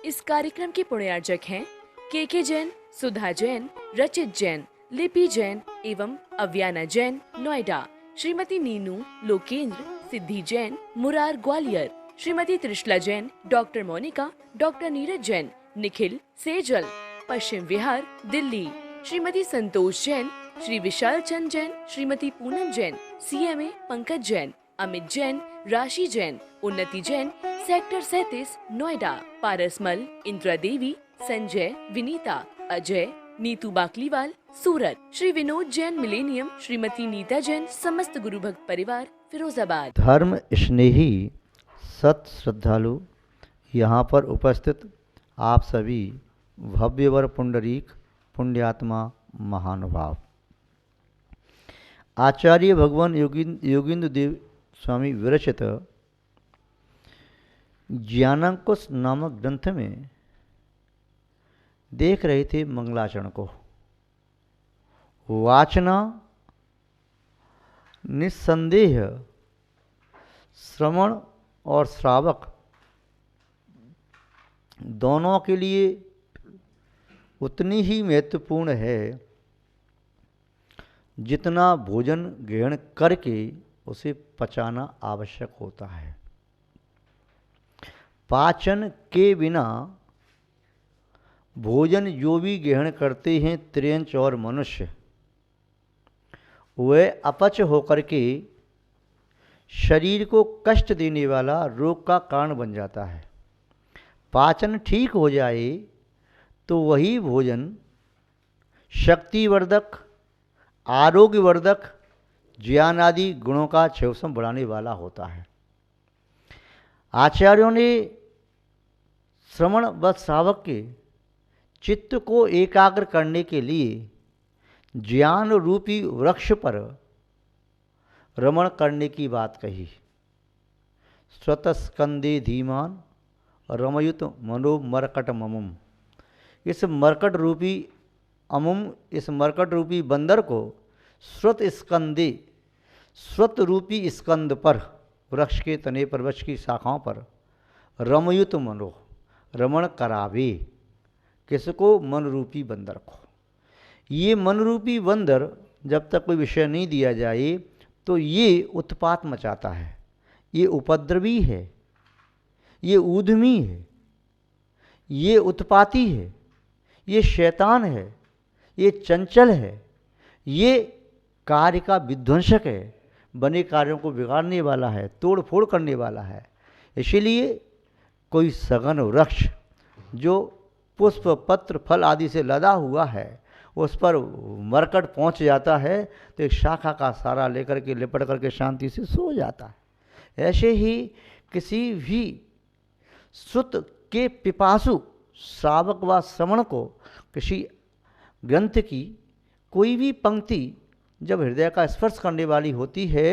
इस कार्यक्रम के पुण्यार्जक हैं के जैन, सुधा जैन, रचित जैन, लिपि जैन एवं अव्याना जैन नोएडा, श्रीमती नीनू लोकेंद्र, सिद्धि Jain Murar Gwalior, Shrimati Trishala Jain, doctor Monika, doctor Neeraj Jain, Nikhil Sejal, Paschim Vihar Delhi, Shrimati Santosh Jain, Shri Vishal Chand Jain, Shrimati Poonam Jain, CMA Pankaj Jain, Amit Jain, राशि जैन, उन्नति जैन, सेक्टर 37 नोएडा, पारसमल, इंदिरा देवी, संजय, विनीता, अजय, नीतू बाकलीवाल, सूरत, श्री विनोद जैन मिलेनियम, श्रीमती नीता जैन, समस्त गुरु भक्त परिवार फिरोजाबाद। धर्म स्नेही सत श्रद्धालु यहाँ पर उपस्थित आप सभी भव्यवर पुंडरीक पुण्यात्मा महानुभाव, आचार्य भगवान योगींद्र देव स्वामी विरचित ज्ञानांकुश नामक ग्रंथ में देख रहे थे मंगलाचरण को। वाचना निस्संदेह श्रवण और श्रावक दोनों के लिए उतनी ही महत्वपूर्ण है जितना भोजन ग्रहण करके उसे पचाना आवश्यक होता है। पाचन के बिना भोजन जो भी ग्रहण करते हैं त्रियंच और मनुष्य, वह अपच होकर के शरीर को कष्ट देने वाला रोग का कारण बन जाता है। पाचन ठीक हो जाए तो वही भोजन शक्तिवर्धक, आरोग्यवर्धक, ज्ञान आदि गुणों का क्षेत्रफल बढ़ाने वाला होता है। आचार्यों ने श्रवण व श्रावक के चित्त को एकाग्र करने के लिए ज्ञान रूपी वृक्ष पर रमण करने की बात कही। स्वतस्कंदे धीमान रमयुत मनो मरकट ममुम। इस मरकट रूपी बंदर को श्रुत स्कंदे, श्रुत रूपी स्कंद पर, वृक्ष के तने पर, वृक्ष की शाखाओं पर रमयुत मनो, रमण करावे। किसको? मन रूपी बंदर को। ये मन रूपी बंदर जब तक कोई विषय नहीं दिया जाए तो ये उत्पात मचाता है, ये उपद्रवी है, ये ऊधमी है, ये उत्पाती है, ये शैतान है, ये चंचल है, ये कार्य का विध्वंसक है, बने कार्यों को बिगाड़ने वाला है, तोड़ फोड़ करने वाला है। इसीलिए कोई सघन वृक्ष जो पुष्प पत्र फल आदि से लदा हुआ है उस पर मरकट पहुंच जाता है तो एक शाखा का सारा लेकर के लिपट करके शांति से सो जाता है। ऐसे ही किसी भी श्रुत के पिपासु श्रावक व श्रवण को किसी ग्रंथ की कोई भी पंक्ति जब हृदय का स्पर्श करने वाली होती है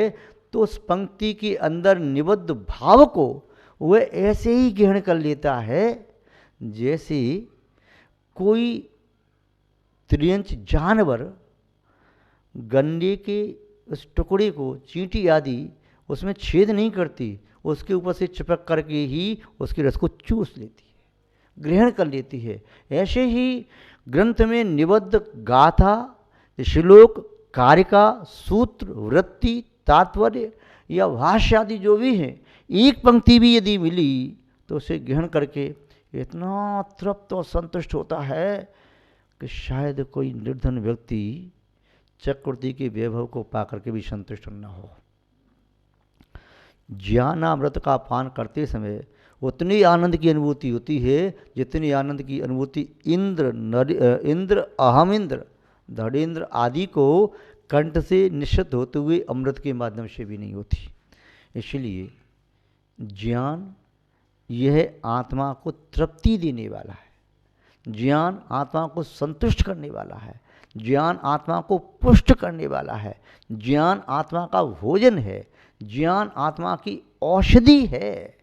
तो उस पंक्ति के अंदर निबद्ध भाव को वह ऐसे ही ग्रहण कर लेता है जैसे कोई त्रियंच जानवर गन्ने के उस टुकड़े को चींटी आदि उसमें छेद नहीं करती, उसके ऊपर से चिपक करके ही उसके रस को चूस लेती है, ग्रहण कर लेती है। ऐसे ही ग्रंथ में निबद्ध गाथा, श्लोक, कारिका, सूत्र, वृत्ति, तात्पर्य या भाष्य आदि जो भी हैं, एक पंक्ति भी यदि मिली तो उसे ग्रहण करके इतना तृप्त और संतुष्ट होता है कि शायद कोई निर्धन व्यक्ति चक्रवर्ती के वैभव को पाकर के भी संतुष्ट न हो। ज्ञानामृत का पान करते समय उतनी आनंद की अनुभूति होती है जितनी आनंद की अनुभूति इंद्र अहम इंद्र धड़ेन्द्र आदि को कंठ से निश्चित होते हुए अमृत के माध्यम से भी नहीं होती। इसलिए ज्ञान यह आत्मा को तृप्ति देने वाला है, ज्ञान आत्मा को संतुष्ट करने वाला है, ज्ञान आत्मा को पुष्ट करने वाला है, ज्ञान आत्मा का भोजन है, ज्ञान आत्मा की औषधि है।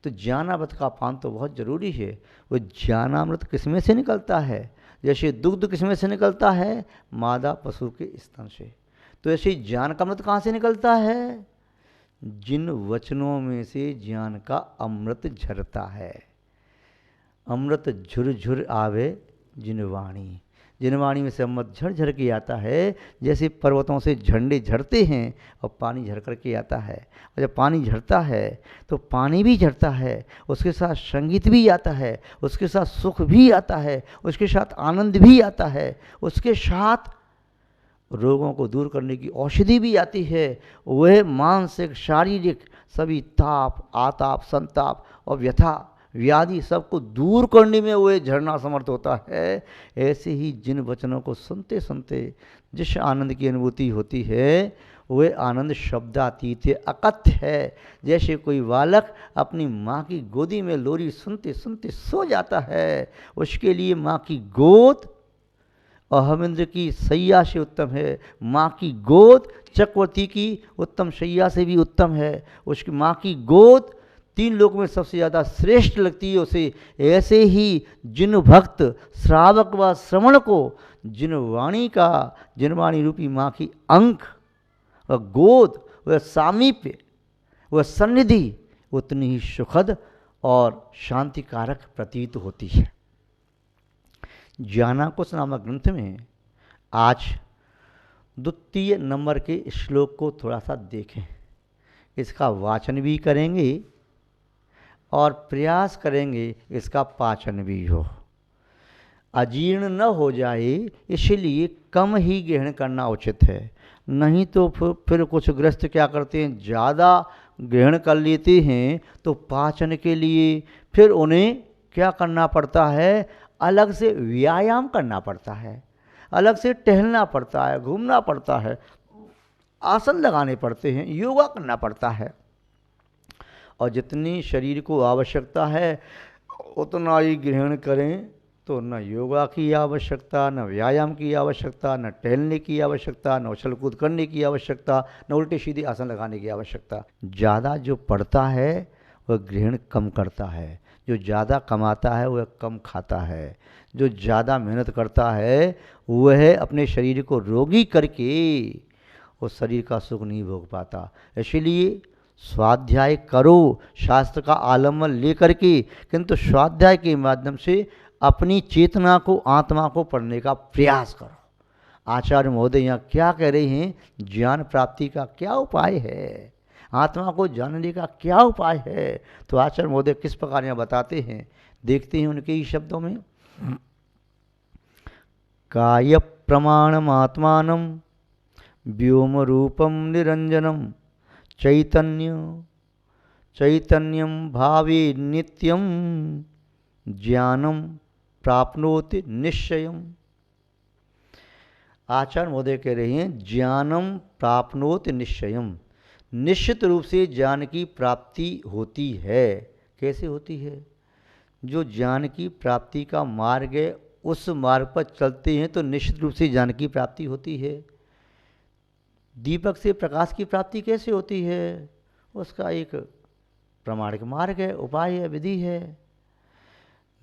तो ज्ञानामृत का पान तो बहुत जरूरी है। वो ज्ञानामृत किसमें से निकलता है? जैसे दुग्ध किसमें से निकलता है? मादा पशु के स्तन से। तो ऐसे ज्ञान का अमृत कहाँ से निकलता है? जिन वचनों में से ज्ञान का अमृत झरता है। अमृत झुरझुर आवे जिनवाणी, जिनवाणी में से अमृत झरझर के आता है, जैसे पर्वतों से झंडे झरते हैं और पानी झर कर के आता है। और जब पानी झरता है तो पानी भी झरता है, उसके साथ संगीत भी आता है, उसके साथ सुख भी आता है, उसके साथ आनंद भी आता है, उसके साथ रोगों को दूर करने की औषधि भी आती है। वह मानसिक शारीरिक सभी ताप, आताप, संताप और व्यथा व्याधि सबको दूर करने में वह झरना समर्थ होता है। ऐसे ही जिन वचनों को सुनते सुनते जिस आनंद की अनुभूति होती है, वह आनंद शब्दातीत अकथ्य है। जैसे कोई बालक अपनी माँ की गोदी में लोरी सुनते सुनते सो जाता है, उसके लिए माँ की गोद अहमिंद्र की सैया से उत्तम है, माँ की गोद चक्रवर्ती की उत्तम शैया से भी उत्तम है। उसकी माँ की गोद तीन लोक में सबसे ज़्यादा श्रेष्ठ लगती है उसे। ऐसे ही जिन भक्त श्रावक व श्रवण को जिनवाणी का, जिनवाणी रूपी माँ की अंक व गोद व सामीप्य व सन्निधि उतनी ही सुखद और शांतिकारक प्रतीत होती है। ज्ञानाकुश नामक ग्रंथ में आज द्वितीय नंबर के श्लोक को थोड़ा सा देखें, इसका वाचन भी करेंगे और प्रयास करेंगे इसका पाचन भी हो, अजीर्ण न हो जाए, इसलिए कम ही ग्रहण करना उचित है। नहीं तो फिर कुछ ग्रस्त क्या करते हैं, ज़्यादा ग्रहण कर लेते हैं तो पाचन के लिए फिर उन्हें क्या करना पड़ता है, अलग से व्यायाम करना पड़ता है, अलग से टहलना पड़ता है, घूमना पड़ता है, आसन लगाने पड़ते हैं, योगा करना पड़ता है। और जितनी शरीर को आवश्यकता है उतना ही ग्रहण करें तो न योगा की आवश्यकता, न व्यायाम की आवश्यकता, न टहलने की आवश्यकता, न उछल कूद करने की आवश्यकता, न उल्टे सीधे आसन लगाने की आवश्यकता। ज़्यादा जो पढ़ता है वह ग्रहण कम करता है, जो ज़्यादा कमाता है वह कम खाता है, जो ज़्यादा मेहनत करता है वह अपने शरीर को रोगी करके उस शरीर का सुख नहीं भोग पाता। इसलिए स्वाध्याय करो शास्त्र का आलम्बन लेकर के, किंतु स्वाध्याय के माध्यम से अपनी चेतना को, आत्मा को पढ़ने का प्रयास करो। आचार्य महोदय यहाँ क्या कह रहे हैं, ज्ञान प्राप्ति का क्या उपाय है, आत्मा को जानने का क्या उपाय है, तो आचार्य महोदय किस प्रकार यहाँ बताते हैं, देखते हैं उनके ही शब्दों में। काय प्रमाणम आत्मानम व्योम रूपम निरंजनम चैतन्यम भावे नित्यम ज्ञानम प्राप्नोति निश्चयम। आचार्य महोदय कह रहे हैं ज्ञानम प्राप्नोति निश्चयम, निश्चित रूप से ज्ञान की प्राप्ति होती है। कैसे होती है, जो ज्ञान की प्राप्ति का मार्ग है उस मार्ग पर चलते हैं तो निश्चित रूप से ज्ञान की प्राप्ति होती है। दीपक से प्रकाश की प्राप्ति कैसे होती है, उसका एक प्रमाणिक मार्ग है, उपाय है, विधि है।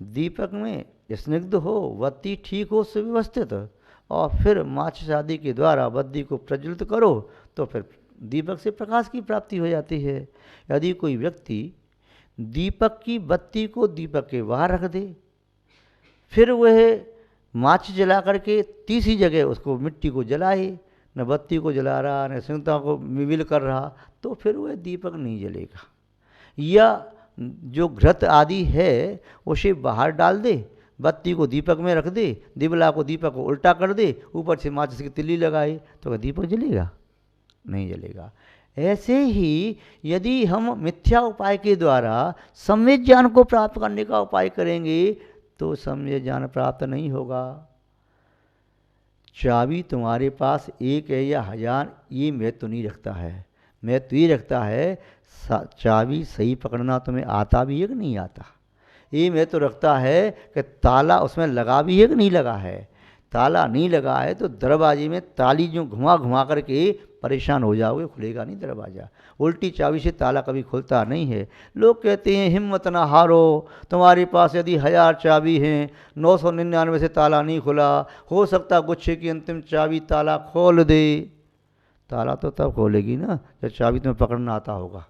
दीपक में स्निग्ध हो, बत्ती ठीक हो, सुव्यवस्थित, और फिर माचिस आदि के द्वारा बत्ती को प्रज्वलित करो तो फिर दीपक से प्रकाश की प्राप्ति हो जाती है। यदि कोई व्यक्ति दीपक की बत्ती को दीपक के बाहर रख दे, फिर वह माचिस जला करके तीसरी जगह उसको मिट्टी को जलाए, न बत्ती को जला रहा न संगता को मिल कर रहा, तो फिर वह दीपक नहीं जलेगा। या जो घृत आदि है उसे बाहर डाल दे, बत्ती को दीपक में रख दे, दिबला को दीपक को उल्टा कर दे, ऊपर से माचिस की तिल्ली लगाए, तो क्या दीपक जलेगा? नहीं जलेगा। ऐसे ही यदि हम मिथ्या उपाय के द्वारा सम्यक ज्ञान को प्राप्त करने का उपाय करेंगे तो सम्यक ज्ञान प्राप्त नहीं होगा। चाबी तुम्हारे पास एक है या हजार, ये महत्व नहीं रखता है। महत्व ये रखता है चाबी सही पकड़ना तुम्हें आता भी है कि नहीं आता। ये महत्व रखता है कि ताला उसमें लगा भी है कि नहीं लगा है। ताला नहीं लगा है तो दरवाजे में ताली जो घुमा घुमा करके परेशान हो जाओगे, खुलेगा नहीं दरवाज़ा। उल्टी चाबी से ताला कभी खुलता नहीं है। लोग कहते हैं हिम्मत ना हारो, तुम्हारे पास यदि 1000 चाबी हैं, 999 से ताला नहीं खुला, हो सकता गुच्छे की अंतिम चाबी ताला खोल दे। ताला तो तब खोलेगी ना जब चाबी तुम्हें पकड़ना आता होगा।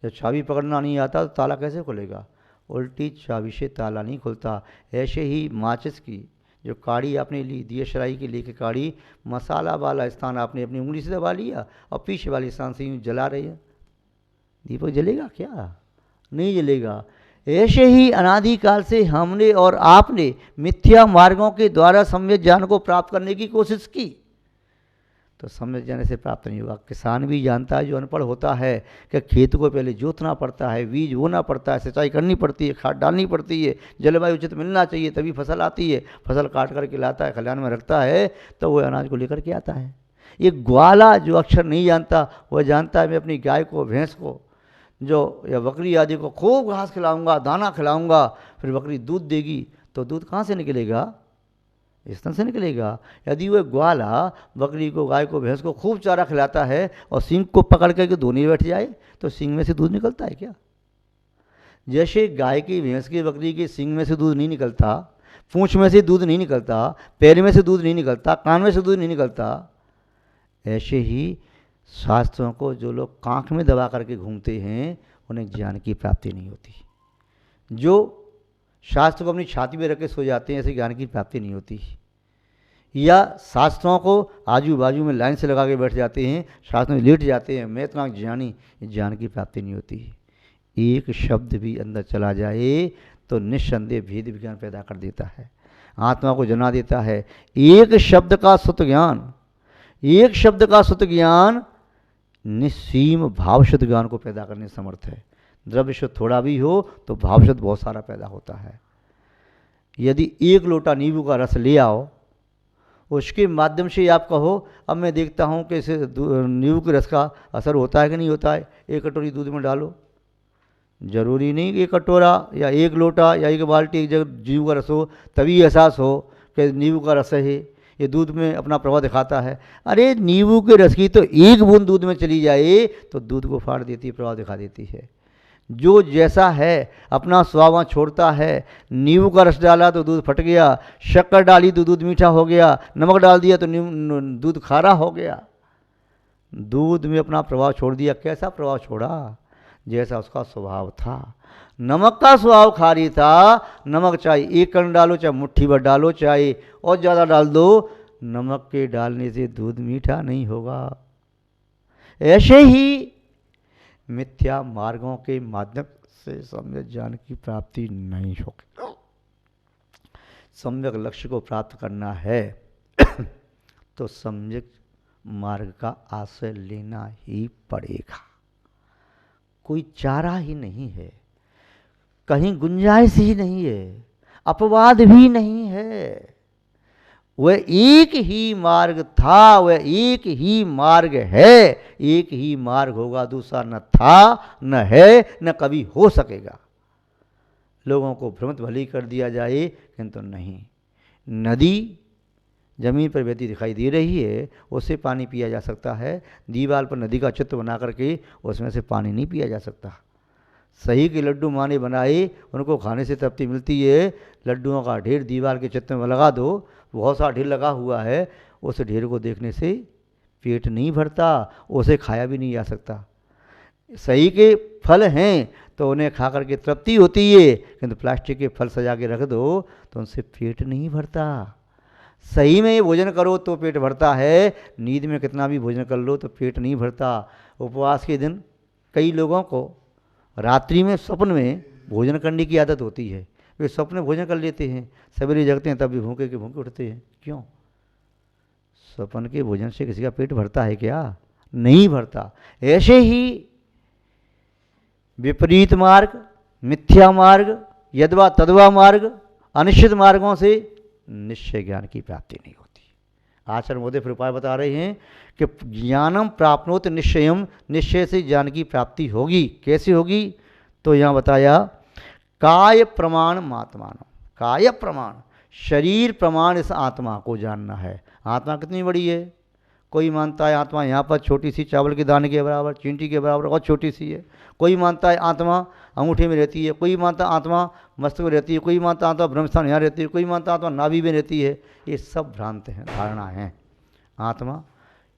जब चाबी पकड़ना नहीं आता तो ताला कैसे खुलेगा? उल्टी चाबी से ताला नहीं खुलता। ऐसे ही माचिस की जो काड़ी आपने ली, दिया शराई की लेके काड़ी, मसाला वाला स्थान आपने अपनी उंगली से दबा लिया और पीछे वाले स्थान से यूँ जला रही है, दीपक जलेगा क्या? नहीं जलेगा। ऐसे ही अनादिकाल से हमने और आपने मिथ्या मार्गों के द्वारा सम्यक ज्ञान को प्राप्त करने की कोशिश की, तो सम्यक ज्ञान से प्राप्त नहीं होगा। किसान भी जानता है जो अनपढ़ होता है कि खेत को पहले जोतना पड़ता है, बीज बोना पड़ता है, सिंचाई करनी पड़ती है, खाद डालनी पड़ती है, जलवायु उचित मिलना चाहिए, तभी फसल आती है। फसल काट करके लाता है, खलिहान में रखता है, तो वह अनाज को लेकर के आता है। ये ग्वाला जो अक्षर नहीं जानता, वह जानता है मैं अपनी गाय को, भैंस को, जो या बकरी आदि को खूब घास खिलाऊंगा, दाना खिलाऊंगा, फिर बकरी दूध देगी, तो दूध कहाँ से निकलेगा? स्तन से निकलेगा। यदि वह ग्वाला बकरी को, गाय को, भैंस को खूब चारा खिलाता है और सींग को पकड़ करके धोने बैठ जाए, तो सींग में से दूध निकलता है क्या? जैसे गाय की, भैंस की, बकरी की सींग में से दूध नहीं निकलता, पूंछ में से दूध नहीं निकलता, पैर में से दूध नहीं निकलता, कान में से दूध नहीं निकलता, ऐसे ही शास्त्रों को जो लोग कांख में दबा करके घूमते हैं उन्हें ज्ञान की प्राप्ति नहीं होती। जो शास्त्र को अपनी छाती में रख के सो जाते हैं, ऐसे ज्ञान की प्राप्ति नहीं होती। या शास्त्रों को आजू बाजू में लाइन से लगा के बैठ जाते हैं, शास्त्रों में लेट जाते हैं, मैं इतना ज्ञानी, ज्ञान की प्राप्ति नहीं होती। एक शब्द भी अंदर चला जाए तो निस्संदेह भेद विज्ञान पैदा कर देता है, आत्मा को जना देता है। एक शब्द का सुत ज्ञान, एक शब्द का सुत ज्ञान निस्सीम भावशुद्ध ज्ञान को पैदा करने में समर्थ है। द्रव्य शुद्ध थोड़ा भी हो तो भावशुद्ध बहुत सारा पैदा होता है। यदि एक लोटा नींबू का रस ले आओ, उसके माध्यम से आप कहो अब मैं देखता हूँ कि इसे नींबू के रस का असर होता है कि नहीं होता है, एक कटोरी दूध में डालो। जरूरी नहीं कि एक कटोरा या एक लोटा या एक बाल्टी एक जगह नींबू का रस हो तभी एहसास हो कि नींबू का रस है, ये दूध में अपना प्रभाव दिखाता है। अरे नींबू के रस की तो एक बूंद दूध में चली जाए तो दूध को फाड़ देती है, प्रभाव दिखा देती है। जो जैसा है अपना स्वाद छोड़ता है। नींबू का रस डाला तो दूध फट गया, शक्कर डाली तो दूध मीठा हो गया, नमक डाल दिया तो दूध खारा हो गया। दूध में अपना प्रभाव छोड़ दिया। कैसा प्रभाव छोड़ा? जैसा उसका स्वभाव था। नमक का स्वभाव खारी था, नमक चाहे एक कण डालो, चाहे मुट्ठी भर डालो, चाहे और ज़्यादा डाल दो, नमक के डालने से दूध मीठा नहीं होगा। ऐसे ही मिथ्या मार्गों के माध्यम से सम्यक ज्ञान की प्राप्ति नहीं होगी। सम्यक लक्ष्य को प्राप्त करना है तो सम्यक मार्ग का आश्रय लेना ही पड़ेगा, कोई चारा ही नहीं है, कहीं गुंजाइश ही नहीं है, अपवाद भी नहीं है। वह एक ही मार्ग था, वह एक ही मार्ग है, एक ही मार्ग होगा, दूसरा न था, न है, न कभी हो सकेगा। लोगों को भ्रमित भली कर दिया जाए किंतु नहीं। नदी जमीन पर बहती दिखाई दे रही है, उससे पानी पिया जा सकता है। दीवार पर नदी का चित्र बना करके उसमें से पानी नहीं पिया जा सकता। सही के लड्डू माँ ने बनाए, उनको खाने से तृप्ति मिलती है। लड्डुओं का ढेर दीवार के चित्र में लगा दो, बहुत सारा ढेर लगा हुआ है, उस ढेर को देखने से पेट नहीं भरता, उसे खाया भी नहीं जा सकता। सही के फल हैं तो उन्हें खा करके तृप्ति होती है, किंतु प्लास्टिक के फल सजा के रख दो तो उनसे पेट नहीं भरता। सही में भोजन करो तो पेट भरता है, नींद में कितना भी भोजन कर लो तो पेट नहीं भरता। उपवास के दिन कई लोगों को रात्रि में स्वप्न में भोजन करने की आदत होती है, वे स्वप्न में भोजन कर लेते हैं, सवेरे जगते हैं तब भी भूखे के भूखे उठते हैं। क्यों? स्वप्न के भोजन से किसी का पेट भरता है क्या? नहीं भरता। ऐसे ही विपरीत मार्ग, मिथ्या मार्ग, यद्वा तद्वा मार्ग, अनिश्चित मार्गों से निश्चय ज्ञान की प्राप्ति नहीं होती। आचार्य महोदय फिर उपाय बता रहे हैं कि ज्ञानम प्राप्नोत निश्चयम, निश्चय से ज्ञान की प्राप्ति होगी। कैसे होगी? तो यहाँ बताया काय प्रमाण मात्मानम। काय प्रमाण, शरीर प्रमाण इस आत्मा को जानना है। आत्मा कितनी बड़ी है? कोई मानता है आत्मा यहाँ पर छोटी सी चावल के दाने के बराबर, चींटी के बराबर और छोटी सी है। कोई मानता है आत्मा अंगूठे में रहती है, कोई मानता है आत्मा मस्तक में रहती है, कोई मानता है आत्मा ब्रह्मस्थान यहाँ रहती है, कोई मानता है आत्मा नाभि में रहती है। ये सब भ्रांत हैं, धारणा है। आत्मा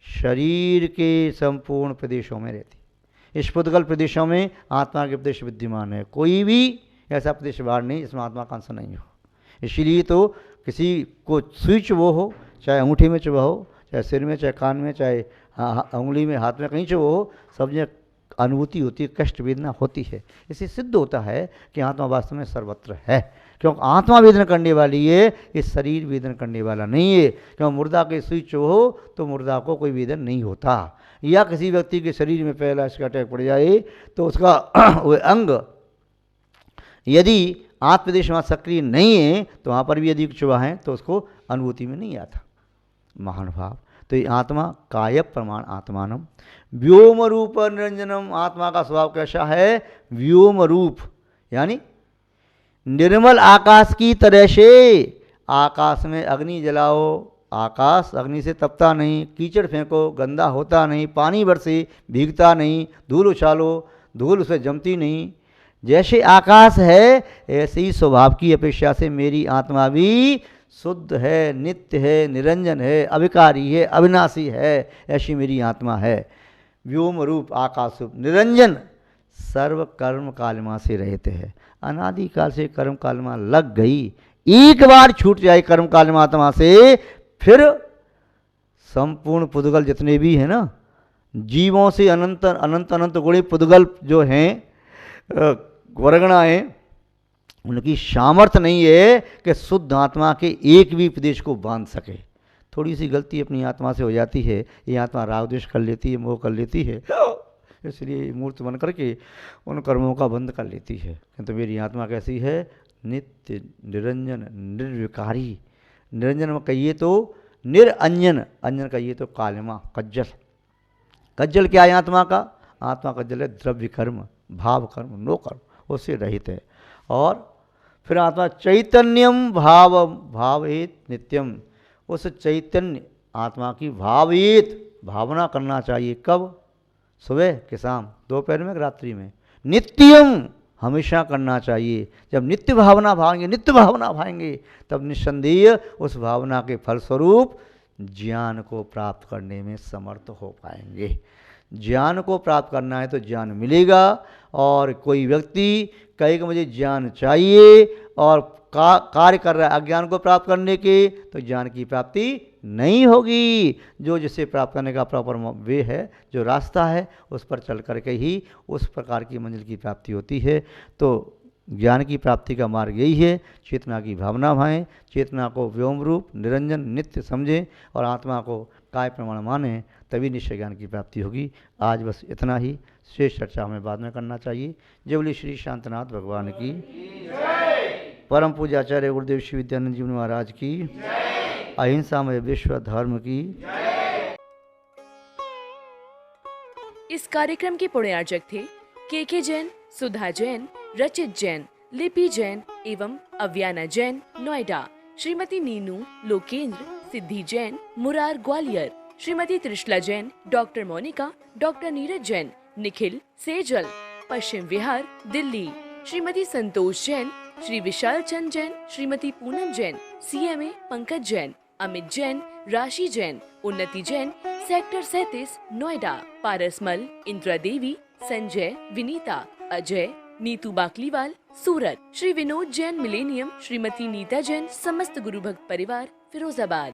शरीर के संपूर्ण प्रदेशों में रहती है। इस पुद्गल प्रदेशों में आत्मा के प्रदेश विद्यमान है। कोई भी ऐसा प्रदेश बाहर नहीं जिसमें आत्मा का अंश नहीं हो। इसीलिए तो किसी को सुई चुभो हो, चाहे अंगूठी में चुभा हो, चाहे सिर में, चाहे कान में, चाहे उंगली में, हाथ में, कहीं चुभो हो, सब जगह अनुभूति होती है, कष्ट वेदना होती है। इससे सिद्ध होता है कि आत्मा वास्तव में सर्वत्र है, क्योंकि आत्मा वेदन करने वाली है, ये शरीर वेदन करने वाला नहीं है। क्योंकि मुर्दा के सुई चुभो तो मुर्दा को कोई वेदन नहीं होता, या किसी व्यक्ति के शरीर में पहला इसका अटैक पड़ जाए तो उसका वो अंग यदि आत्मदेश वहाँ सक्रिय नहीं है तो वहाँ पर भी यदि चुभा है तो उसको अनुभूति में नहीं आता। महानुभाव, तो ये आत्मा काय प्रमाण आत्मानम व्योम रूप निरंजनम। आत्मा का स्वभाव कैसा है? व्योम रूप, यानी निर्मल आकाश की तरह से। आकाश में अग्नि जलाओ, आकाश अग्नि से तपता नहीं, कीचड़ फेंको गंदा होता नहीं, पानी बरसे भीगता नहीं, धूल उछालो धूल उसे जमती नहीं। जैसे आकाश है ऐसे ही स्वभाव की अपेक्षा से मेरी आत्मा भी शुद्ध है, नित्य है, निरंजन है, अविकारी है, अविनाशी है, ऐसी मेरी आत्मा है। व्योम रूप आकाश रूप निरंजन, सर्व कर्म कालिमा से रहते हैं। अनादिकाल से कर्म कालिमा लग गई, एक बार छूट जाए कर्म कालिमा आत्मा से, फिर संपूर्ण पुद्गल जितने भी हैं ना, जीवों से अनंत अनंत अनंत गुणे पुद्गल जो हैं वर्गणाएँ, उनकी सामर्थ्य नहीं है कि शुद्ध आत्मा के एक भी प्रदेश को बांध सके। थोड़ी सी गलती अपनी आत्मा से हो जाती है, ये आत्मा राग द्वेष कर लेती है, मोह कर लेती है, इसलिए मूर्त बन करके उन कर्मों का बंद कर लेती है। किंतु मेरी आत्मा कैसी है? नित्य, निरंजन, निर्विकारी। निरंजन में कहिए तो निरंजन, अंजन कहिए तो कालिमा, कज्जल। कज्जल क्या है आत्मा का? आत्मा कज्जल है द्रव्य कर्म, भाव कर्म, नो कर्म, उससे रहित है। और फिर आत्मा चैतन्यम भावेत नित्यम, उस चैतन्य आत्मा की भावेत भावना करना चाहिए। कब? सुबह के शाम, दोपहर में, रात्रि में। नित्यम हमेशा करना चाहिए। जब नित्य भावना भाएंगे, नित्य भावना भाएंगे, तब निस्संदेह उस भावना के फलस्वरूप ज्ञान को प्राप्त करने में समर्थ हो पाएंगे। ज्ञान को प्राप्त करना है तो ज्ञान मिलेगा। और कोई व्यक्ति कहे कि मुझे ज्ञान चाहिए और कार्य कर रहा है अज्ञान को प्राप्त करने के, तो ज्ञान की प्राप्ति नहीं होगी। जो जिसे प्राप्त करने का प्रॉपर वे है, जो रास्ता है, उस पर चल करके ही उस प्रकार की मंजिल की प्राप्ति होती है। तो ज्ञान की प्राप्ति का मार्ग यही है, चेतना की भावना भाएं, चेतना को व्योम रूप निरंजन नित्य समझें और आत्मा को काय प्रमाण मानें, तभी निश्चय ज्ञान की प्राप्ति होगी। आज बस इतना ही, शेष चर्चा हमें बाद में करना चाहिए। जय बोले श्री शांतनाथ भगवान की, परम पूज्याचार्य गुरुदेव श्री विद्यानंद जी महाराज की, अहिंसामय विश्व धर्म की। इस कार्यक्रम के पुण्यार्चक थे के जैन, सुधा जैन, रचित जैन, लिपि जैन एवं अव्याना जैन, नोएडा। श्रीमती नीनू लोकेंद्र, सिद्धि Jain, Murar Gwalior. Shrimati Trishala Jain, doctor Monika, doctor Neeraj Jain, Nikhil Sejal, Paschim Vihar, Delhi. Shrimati Santosh Jain, Shri Vishal Chand Jain, Shrimati Poonam Jain, CMA Pankaj Jain, Amit Jain, राशि जैन, उन्नति जैन, सेक्टर 37, नोएडा। पारसमल, इंदिरा देवी, संजय, विनीता, अजय, नीतू बाकलीवाल, सूरत। श्री विनोद जैन मिलेनियम, श्रीमती नीता जैन, समस्त गुरु भक्त परिवार, फिरोजाबाद।